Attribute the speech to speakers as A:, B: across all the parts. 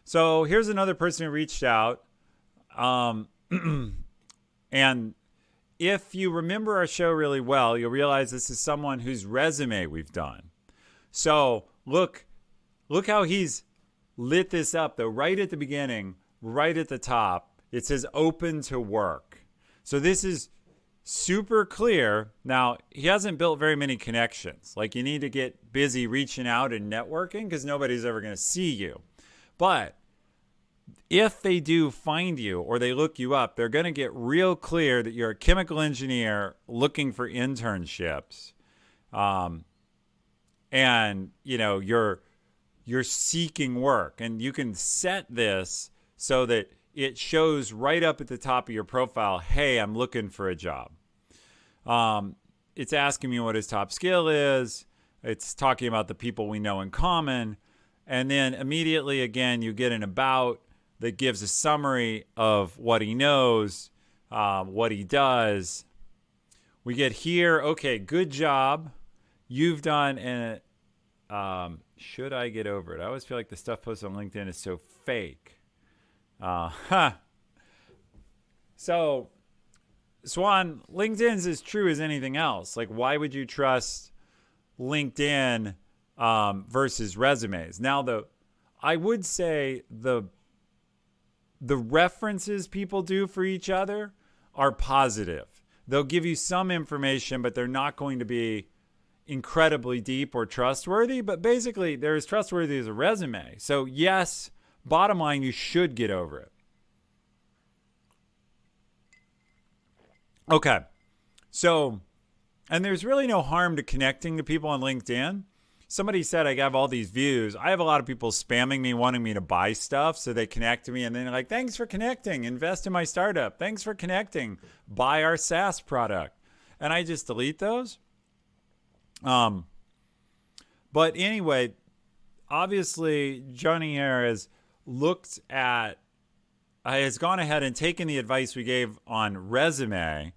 A: So here's another person who reached out. Um, and if you remember our show really well, you'll realize this is someone whose resume we've done. So look how he's lit this up, though, right at the beginning, right at the top. It says open to work. So this is super clear. Now, he hasn't built very many connections. Like, you need to get busy reaching out and networking because nobody's ever going to see you. But if they do find you or they look you up, they're going to get real clear that you're a chemical engineer looking for internships. And, you're seeking work. And you can set this so that it shows right up at the top of your profile, hey, I'm looking for a job. It's asking me what his top skill is. It's talking about the people we know in common. And then immediately, again, you get an about that gives a summary of what he knows, what he does. We get here, okay, good job. You've done an, should I get over it? I always feel like the stuff posted on LinkedIn is so fake. So, Swan, LinkedIn's as true as anything else. Like, why would you trust LinkedIn versus resumes? Now, I would say the references people do for each other are positive. They'll give you some information, but they're not going to be incredibly deep or trustworthy. But basically, they're as trustworthy as a resume. So yes, bottom line, you should get over it. Okay. So, and there's really no harm to connecting to people on LinkedIn. Somebody said I have all these views. I have a lot of people spamming me, wanting me to buy stuff. So they connect to me and then they're like, thanks for connecting. Invest in my startup. Thanks for connecting. Buy our SaaS product. And I just delete those. But anyway, obviously, Johnny here has looked at, has gone ahead and taken the advice we gave on resume.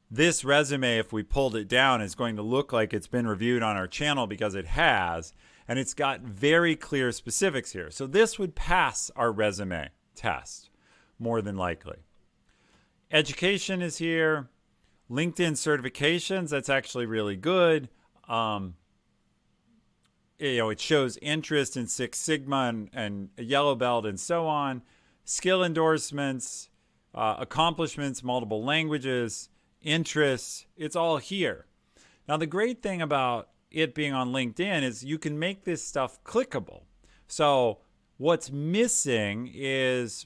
A: This resume, if we pulled it down, is going to look like it's been reviewed on our channel because it has, and it's got very clear specifics here. So this would pass our resume test, more than likely. Education is here. LinkedIn certifications, that's actually really good. It shows interest in Six Sigma and a yellow belt and so on. Skill endorsements, accomplishments, multiple languages, interests, it's all here. Now, the great thing about it being on LinkedIn is you can make this stuff clickable. So what's missing is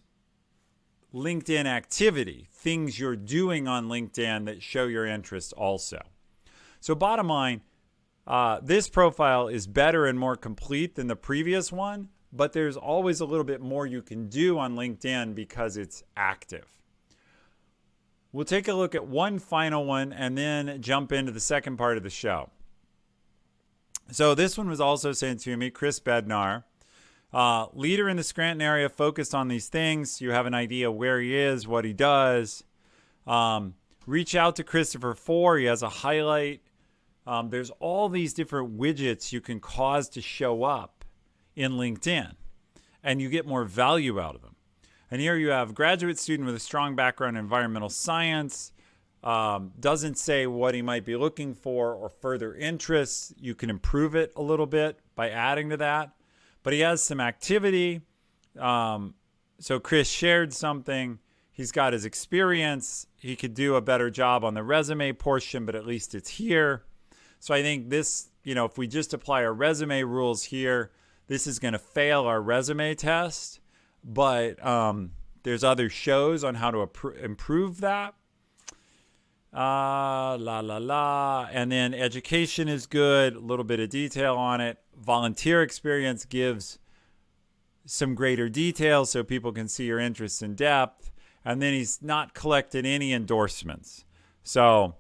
A: LinkedIn activity, things you're doing on LinkedIn that show your interest also. So bottom line, this profile is better and more complete than the previous one, but there's always a little bit more you can do on LinkedIn because it's active. We'll take a look at one final one and then jump into the second part of the show. So this one was also sent to me, Chris Bednar. Leader in the Scranton area, focused on these things. You have an idea where he is, what he does. Reach out to Christopher Four. He has a highlight. There's all these different widgets you can cause to show up in LinkedIn, and you get more value out of them. And here you have graduate student with a strong background in environmental science. Doesn't say what he might be looking for or further interests. You can improve it a little bit by adding to that. But he has some activity. So Chris shared something. He's got his experience. He could do a better job on the resume portion, but at least it's here. So I think this, if we just apply our resume rules here, this is going to fail our resume test. But there's other shows on how to improve that. And then education is good. A little bit of detail on it. Volunteer experience gives some greater detail so people can see your interests in depth. And then he's not collected any endorsements. So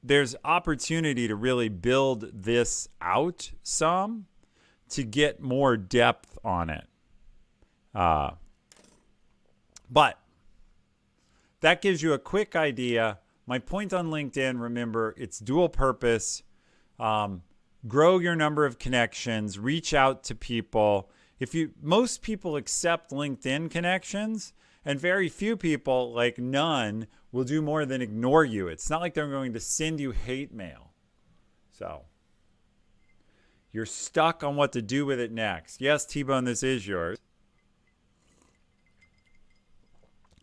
A: there's opportunity to really build this out some to get more depth on it. But that gives you a quick idea. My point on LinkedIn, remember, it's dual purpose. grow your number of connections, reach out to people. Most people accept LinkedIn connections, and very few people, like none, will do more than ignore you. It's not like they're going to send you hate mail. So you're stuck on what to do with it next. Yes, T-Bone, this is yours.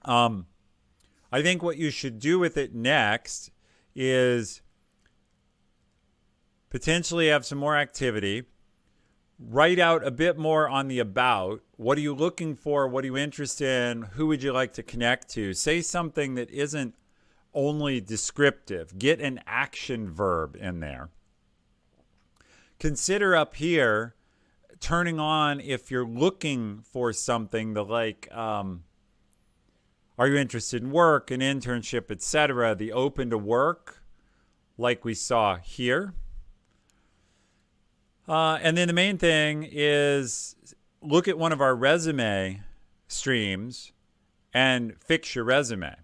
A: I think what you should do with it next is potentially have some more activity. Write out a bit more on the about. What are you looking for? What are you interested in? Who would you like to connect to? Say something that isn't only descriptive. Get an action verb in there. Consider up here turning on, if you're looking for something, the like, are you interested in work, an internship, etc., the open to work, like we saw here. And then the main thing is look at one of our resume streams and fix your resume.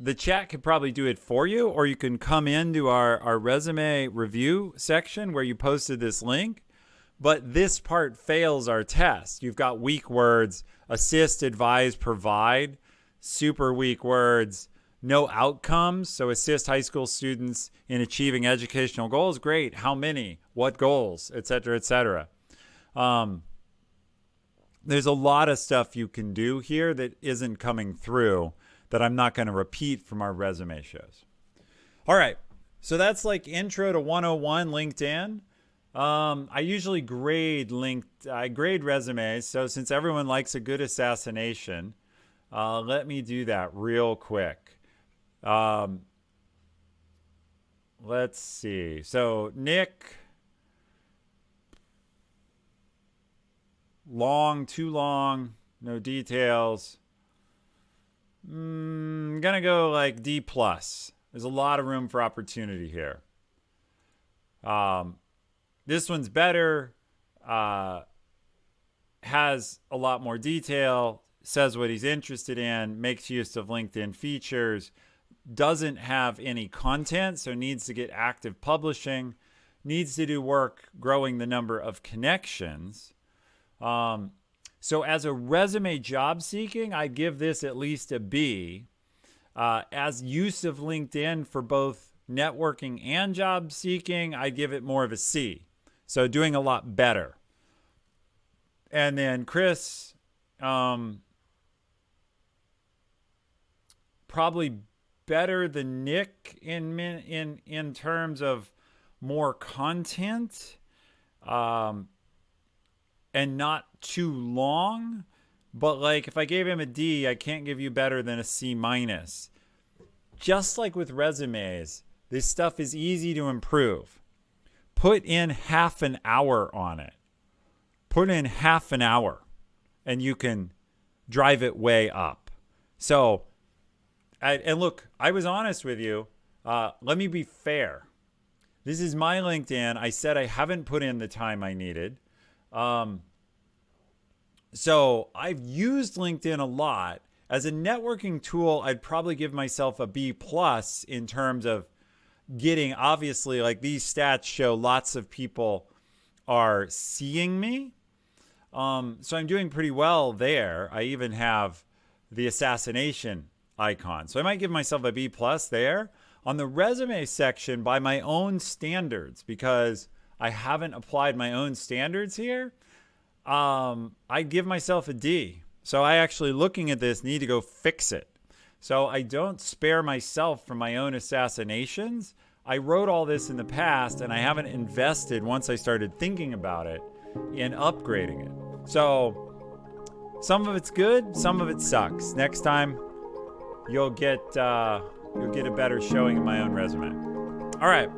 A: The chat could probably do it for you, or you can come into our resume review section where you posted this link. But this part fails our test. You've got weak words, assist, advise, provide, super weak words, no outcomes. So assist high school students in achieving educational goals. Great. How many? What goals? Et cetera, et cetera. There's a lot of stuff you can do here that isn't coming through that I'm not going to repeat from our resume shows. All right. So that's like intro to 101 LinkedIn. I usually grade resumes. So since everyone likes a good assassination, let me do that real quick. Let's see. So Nick, too long, no details. I'm gonna go like D+. There's a lot of room for opportunity here. This one's better, has a lot more detail, says what he's interested in, makes use of LinkedIn features, doesn't have any content, so needs to get active publishing, needs to do work growing the number of connections. So as a resume job seeking, I give this at least a B. As use of LinkedIn for both networking and job seeking, I give it more of a C. So doing a lot better. And then Chris, probably better than Nick in terms of more content. And not too long, but like if I gave him a D, I can't give you better than a C-. Just like with resumes, this stuff is easy to improve. Put in half an hour on it. Put in half an hour and you can drive it way up. So, and look, I was honest with you. Let me be fair. This is my LinkedIn. I said I haven't put in the time I needed. So I've used LinkedIn a lot. As a networking tool, I'd probably give myself a B+ in terms of getting, obviously, like these stats show lots of people are seeing me. So I'm doing pretty well there. I even have the assassination icon. So I might give myself a B+ there. On the resume section, by my own standards, because I haven't applied my own standards here, I give myself a D. So I actually, looking at this, need to go fix it. So I don't spare myself from my own assassinations. I wrote all this in the past, and I haven't invested, once I started thinking about it, in upgrading it. So some of it's good, some of it sucks. Next time, you'll get a better showing of my own resume. All right.